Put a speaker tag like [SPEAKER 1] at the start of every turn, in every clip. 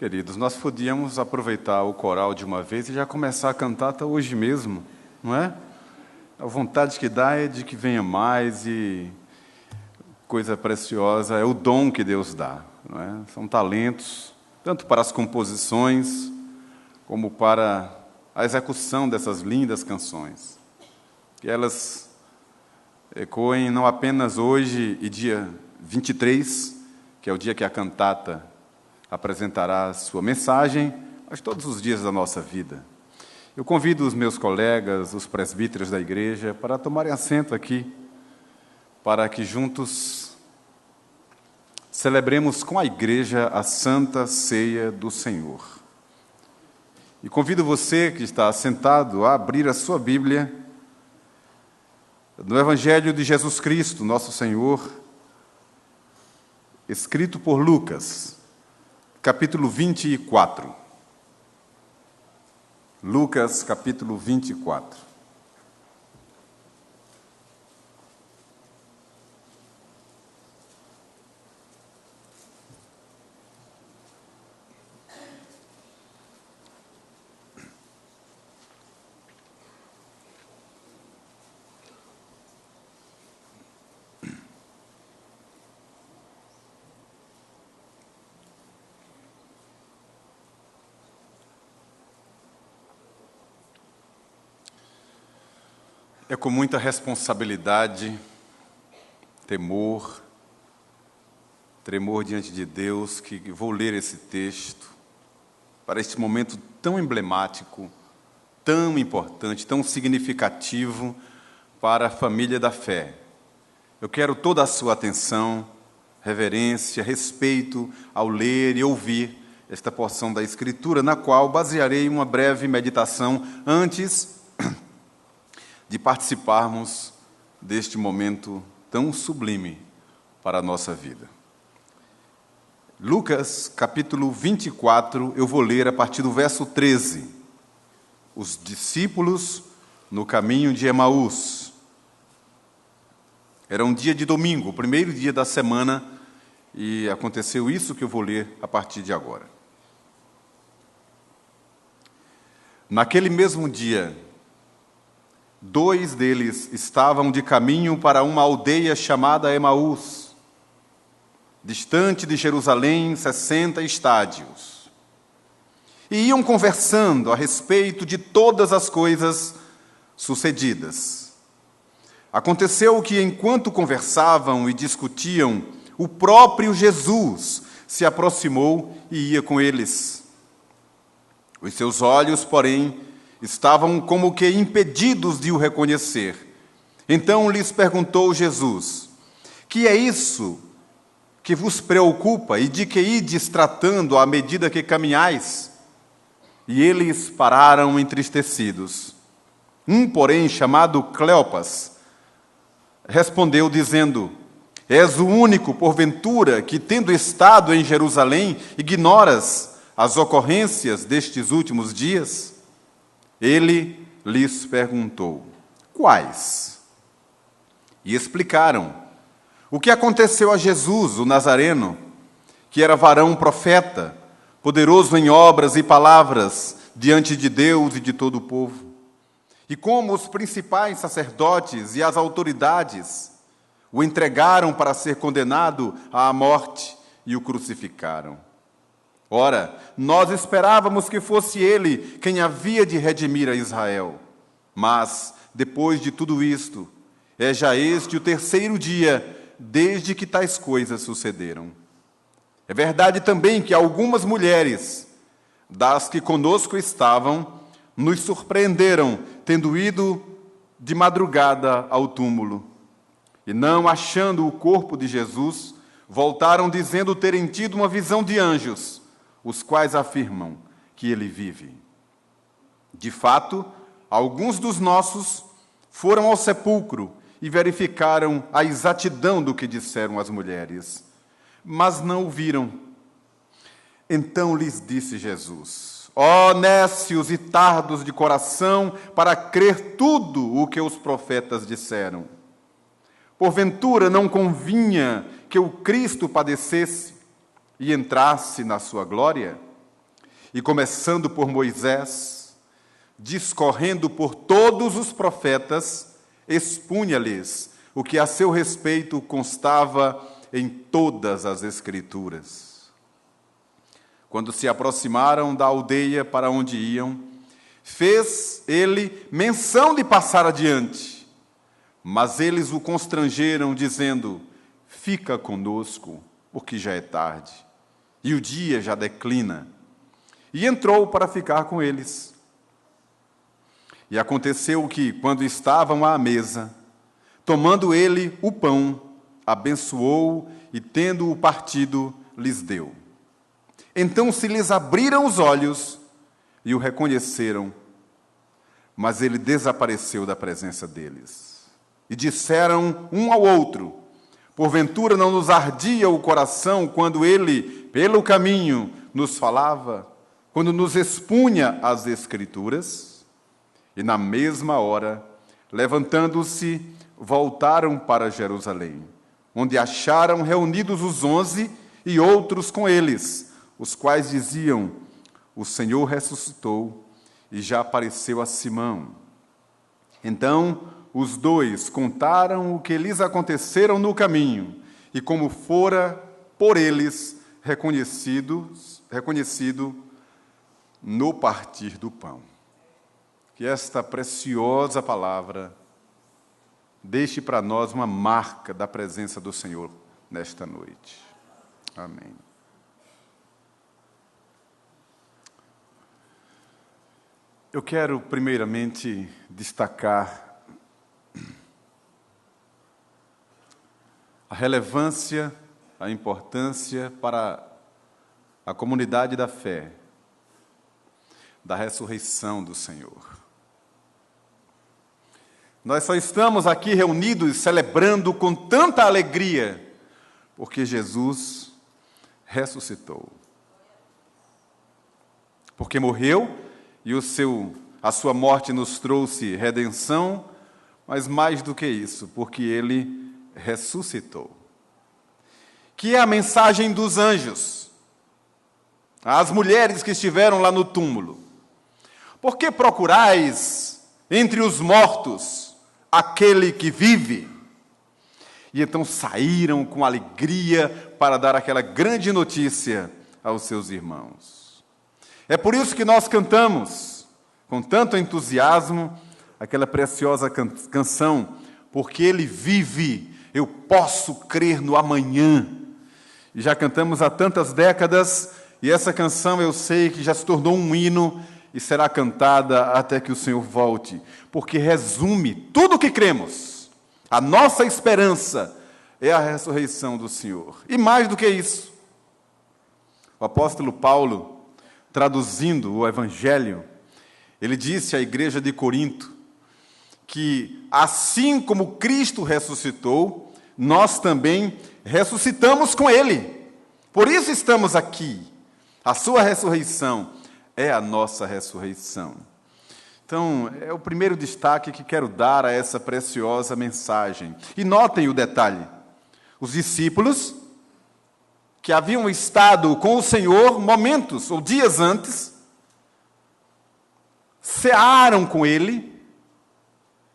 [SPEAKER 1] Queridos, nós podíamos aproveitar o coral de uma vez e já começar a cantata hoje mesmo, não é? A vontade que dá é de que venha mais e coisa preciosa é o dom que Deus dá, não é? São talentos, tanto para as composições como para a execução dessas lindas canções. Que elas ecoem não apenas hoje e dia 23, que é o dia que a cantata apresentará a sua mensagem, mas todos os dias da nossa vida. Eu convido os meus colegas, os presbíteros da igreja, para tomarem assento aqui, para que juntos celebremos com a igreja a Santa Ceia do Senhor. E convido você que está sentado a abrir a sua Bíblia no Evangelho de Jesus Cristo, nosso Senhor, escrito por Lucas, capítulo 24. Lucas, capítulo 24. É com muita responsabilidade, temor, tremor diante de Deus, que vou ler esse texto para este momento tão emblemático, tão importante, tão significativo para a família da fé. Eu quero toda a sua atenção, reverência, respeito ao ler e ouvir esta porção da Escritura, na qual basearei uma breve meditação antes de participarmos deste momento tão sublime para a nossa vida. Lucas, capítulo 24, eu vou ler a partir do verso 13. Os discípulos no caminho de Emaús. Era um dia de domingo, o primeiro dia da semana, e aconteceu isso que eu vou ler a partir de agora. Naquele mesmo dia, 2 deles estavam de caminho para uma aldeia chamada Emaús, distante de Jerusalém 60 estádios. E iam conversando a respeito de todas as coisas sucedidas. Aconteceu que, enquanto conversavam e discutiam, o próprio Jesus se aproximou e ia com eles. Os seus olhos, porém, estavam como que impedidos de o reconhecer. Então lhes perguntou Jesus: que é isso que vos preocupa e de que ides tratando à medida que caminhais? E eles pararam entristecidos. Um, porém, chamado Cleopas, respondeu dizendo: és o único, porventura, que, tendo estado em Jerusalém, ignoras as ocorrências destes últimos dias? Ele lhes perguntou: quais? E explicaram o que aconteceu a Jesus, o Nazareno, que era varão profeta, poderoso em obras e palavras diante de Deus e de todo o povo. E como os principais sacerdotes e as autoridades o entregaram para ser condenado à morte e o crucificaram. Ora, nós esperávamos que fosse ele quem havia de redimir a Israel. Mas, depois de tudo isto, é já este o 3º dia desde que tais coisas sucederam. É verdade também que algumas mulheres, das que conosco estavam, nos surpreenderam, tendo ido de madrugada ao túmulo. E não achando o corpo de Jesus, voltaram dizendo terem tido uma visão de anjos, os quais afirmam que ele vive. De fato, alguns dos nossos foram ao sepulcro e verificaram a exatidão do que disseram as mulheres, mas não o viram. Então lhes disse Jesus: ó nécios e tardos de coração, para crer tudo o que os profetas disseram. Porventura não convinha que o Cristo padecesse e entrasse na sua glória? e começando por Moisés, discorrendo por todos os profetas, expunha-lhes o que a seu respeito constava em todas as Escrituras. Quando se aproximaram da aldeia para onde iam, fez ele menção de passar adiante, mas eles o constrangeram, dizendo: fica conosco, porque já é tarde, e o dia já declina. E entrou para ficar com eles. E aconteceu que, quando estavam à mesa, tomando ele o pão, abençoou e, tendo-o partido, lhes deu. Então se lhes abriram os olhos e o reconheceram, mas ele desapareceu da presença deles. E disseram um ao outro: porventura não nos ardia o coração quando ele, pelo caminho, nos falava, quando nos expunha as Escrituras? E na mesma hora, levantando-se, voltaram para Jerusalém, onde acharam reunidos os 11 e outros com eles, os quais diziam: o Senhor ressuscitou e já apareceu a Simão. Então os dois contaram o que lhes aconteceram no caminho e como fora por eles reconhecido no partir do pão. Que esta preciosa palavra deixe para nós uma marca da presença do Senhor nesta noite. Amém. Eu quero, primeiramente, destacar a relevância, a importância para a comunidade da fé da ressurreição do Senhor. Nós só estamos aqui reunidos celebrando com tanta alegria porque Jesus ressuscitou. Porque morreu e a sua morte nos trouxe redenção, mas mais do que isso, porque ele ressuscitou. Que é a mensagem dos anjos às mulheres que estiveram lá no túmulo. Por que procurais entre os mortos aquele que vive? E então saíram com alegria para dar aquela grande notícia aos seus irmãos. É por isso que nós cantamos com tanto entusiasmo aquela preciosa canção: porque ele vive, eu posso crer no amanhã. E já cantamos há tantas décadas, e essa canção eu sei que já se tornou um hino e será cantada até que o Senhor volte, porque resume tudo o que cremos. A nossa esperança é a ressurreição do Senhor. E mais do que isso, o apóstolo Paulo, traduzindo o Evangelho, ele disse à igreja de Corinto que, assim como Cristo ressuscitou, nós também ressuscitamos com Ele. Por isso estamos aqui. A sua ressurreição é a nossa ressurreição. Então, é o primeiro destaque que quero dar a essa preciosa mensagem. E notem o detalhe: os discípulos, que haviam estado com o Senhor momentos ou dias antes, cearam com Ele,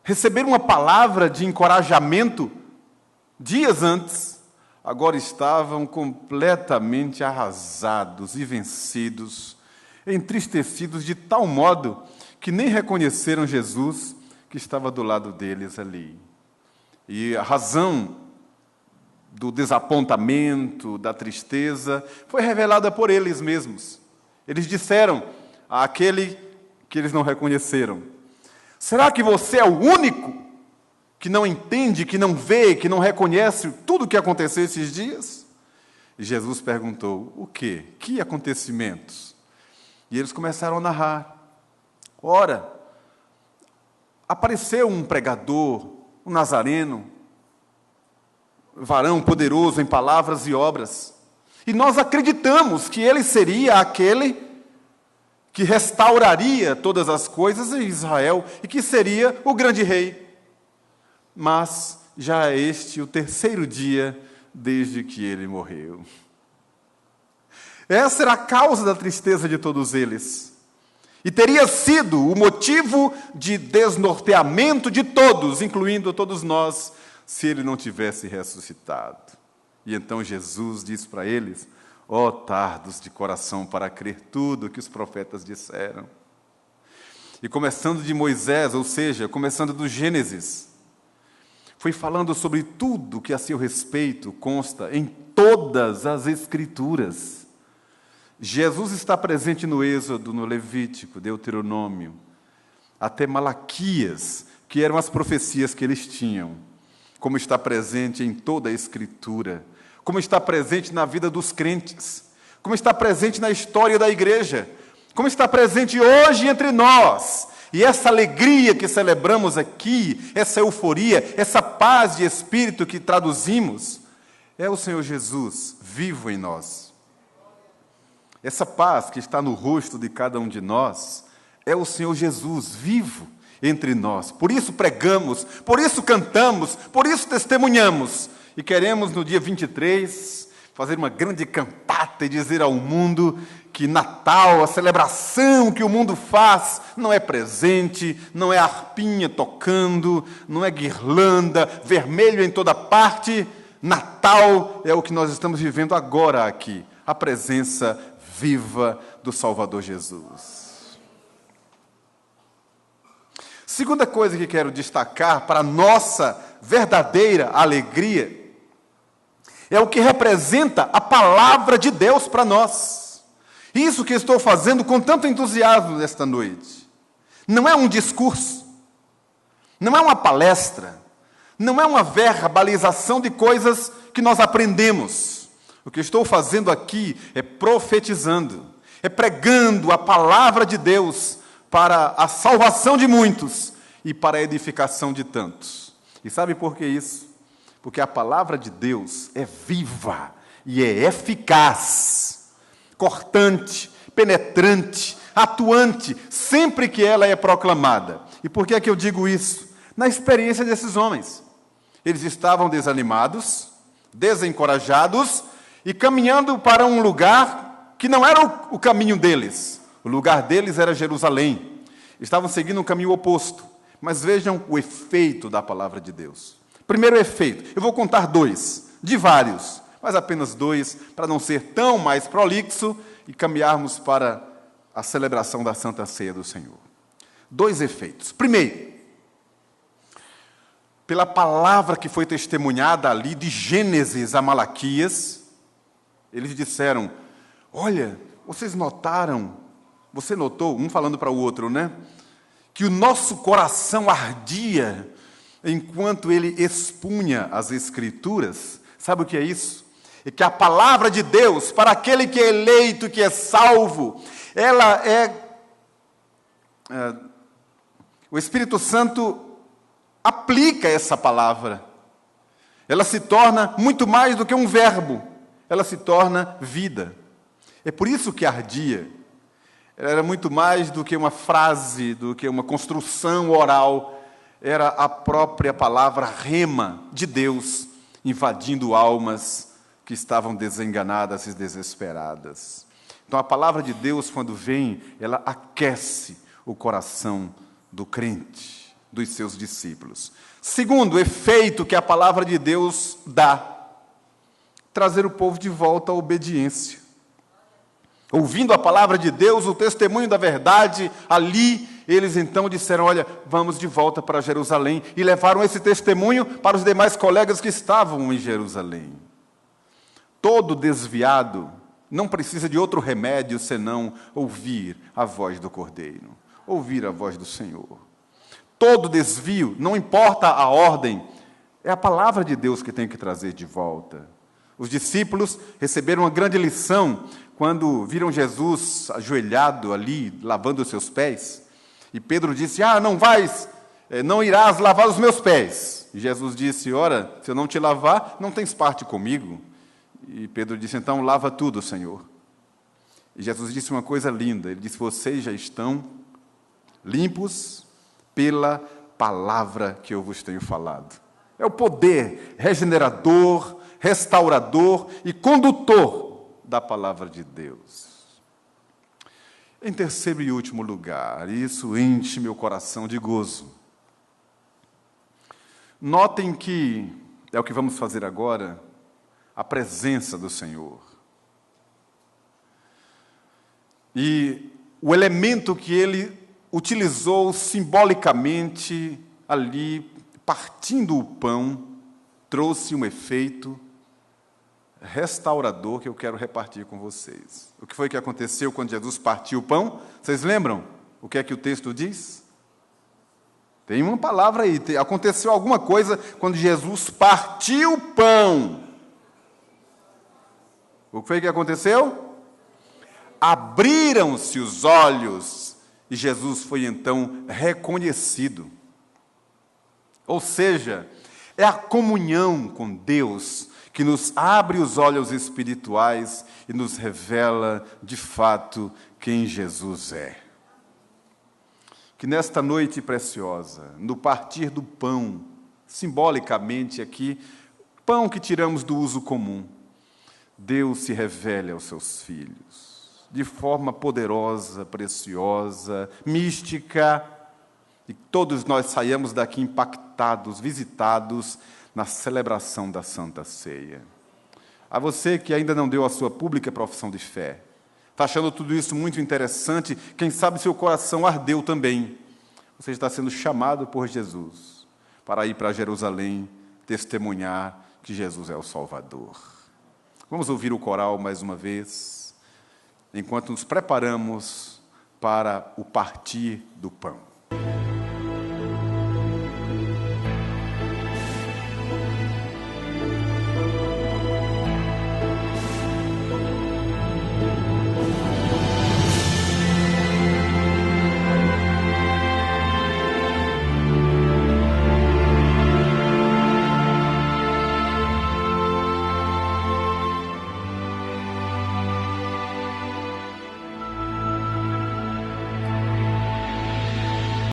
[SPEAKER 1] receberam uma palavra de encorajamento dias antes, agora estavam completamente arrasados e vencidos, entristecidos de tal modo que nem reconheceram Jesus que estava do lado deles ali. E a razão do desapontamento, da tristeza, foi revelada por eles mesmos. Eles disseram àquele que eles não reconheceram: será que você é o único que não entende, que não vê, que não reconhece tudo o que aconteceu esses dias? E Jesus perguntou: o quê? Que acontecimentos? E eles começaram a narrar. Ora, apareceu um pregador, um nazareno, varão poderoso em palavras e obras, e nós acreditamos que ele seria aquele que restauraria todas as coisas em Israel e que seria o grande rei. Mas já é este o terceiro dia desde que ele morreu. Essa era a causa da tristeza de todos eles. E teria sido o motivo de desnorteamento de todos, incluindo todos nós, se ele não tivesse ressuscitado. E então Jesus diz para eles: ó tardos de coração para crer tudo o que os profetas disseram. E começando de Moisés, ou seja, começando do Gênesis, foi falando sobre tudo que a seu respeito consta em todas as Escrituras. Jesus está presente no Êxodo, no Levítico, Deuteronômio, até Malaquias, que eram as profecias que eles tinham, como está presente em toda a Escritura, como está presente na vida dos crentes, como está presente na história da igreja, como está presente hoje entre nós. E essa alegria que celebramos aqui, essa euforia, essa paz de espírito que traduzimos, é o Senhor Jesus vivo em nós. Essa paz que está no rosto de cada um de nós é o Senhor Jesus vivo entre nós. Por isso pregamos, por isso cantamos, por isso testemunhamos. E queremos, no dia 23, fazer uma grande cantata e dizer ao mundo que Natal, a celebração que o mundo faz, não é presente, não é harpinha tocando, não é guirlanda, vermelho em toda parte. Natal é o que nós estamos vivendo agora aqui, a presença viva do Salvador Jesus. Segunda coisa que quero destacar para a nossa verdadeira alegria é o que representa a palavra de Deus para nós. Isso que estou fazendo com tanto entusiasmo nesta noite. Não é um discurso, não é uma palestra, não é uma verbalização de coisas que nós aprendemos. O que estou fazendo aqui é profetizando, é pregando a palavra de Deus para a salvação de muitos e para a edificação de tantos. E sabe por que isso? Porque a palavra de Deus é viva e é eficaz, cortante, penetrante, atuante, sempre que ela é proclamada. E por que é que eu digo isso? Na experiência desses homens. Eles estavam desanimados, desencorajados e caminhando para um lugar que não era o caminho deles. O lugar deles era Jerusalém. Estavam seguindo um caminho oposto. Mas vejam o efeito da palavra de Deus. Primeiro efeito, eu vou contar dois, de vários, mas apenas dois, para não ser tão mais prolixo e caminharmos para a celebração da Santa Ceia do Senhor. Dois efeitos. Primeiro, pela palavra que foi testemunhada ali, de Gênesis a Malaquias, eles disseram: olha, vocês notaram, você notou, um falando para o outro, né? Que o nosso coração ardia enquanto ele expunha as Escrituras. Sabe o que é isso? É que a palavra de Deus, para aquele que é eleito, que é salvo, ela o Espírito Santo aplica essa palavra. Ela se torna muito mais do que um verbo, ela se torna vida. É por isso que ardia. Ela era muito mais do que uma frase, do que uma construção oral. Era a própria palavra rema de Deus, invadindo almas que estavam desenganadas e desesperadas. Então a palavra de Deus, quando vem, ela aquece o coração do crente, dos seus discípulos. Segundo, o efeito que a palavra de Deus dá: trazer o povo de volta à obediência. Ouvindo a palavra de Deus, o testemunho da verdade, ali eles então disseram: olha, vamos de volta para Jerusalém. E levaram esse testemunho para os demais colegas que estavam em Jerusalém. Todo desviado não precisa de outro remédio senão ouvir a voz do Cordeiro, ouvir a voz do Senhor. Todo desvio, não importa a ordem, é a palavra de Deus que tem que trazer de volta. Os discípulos receberam uma grande lição quando viram Jesus ajoelhado ali, lavando os seus pés. E Pedro disse: não irás lavar os meus pés. E Jesus disse: ora, se eu não te lavar, não tens parte comigo. E Pedro disse: então lava tudo, Senhor. E Jesus disse uma coisa linda, ele disse: vocês já estão limpos pela palavra que eu vos tenho falado. É o poder regenerador, restaurador e condutor da palavra de Deus. Em terceiro e último lugar, isso enche meu coração de gozo. Notem que, é o que vamos fazer agora, a presença do Senhor. E o elemento que ele utilizou simbolicamente ali, partindo o pão, trouxe um efeito restaurador que eu quero repartir com vocês. O que foi que aconteceu quando Jesus partiu o pão? Vocês lembram? O que é que o texto diz? Tem uma palavra aí. Aconteceu alguma coisa quando Jesus partiu o pão. O que foi que aconteceu? Abriram-se os olhos e Jesus foi então reconhecido. Ou seja, é a comunhão com Deus que nos abre os olhos espirituais e nos revela, de fato, quem Jesus é. Que nesta noite preciosa, no partir do pão, simbolicamente aqui, pão que tiramos do uso comum, Deus se revele aos seus filhos, de forma poderosa, preciosa, mística, e todos nós saiamos daqui impactados, visitados, na celebração da Santa Ceia. A você que ainda não deu a sua pública profissão de fé, está achando tudo isso muito interessante, quem sabe seu coração ardeu também. Você está sendo chamado por Jesus para ir para Jerusalém, testemunhar que Jesus é o Salvador. Vamos ouvir o coral mais uma vez, enquanto nos preparamos para o partir do pão.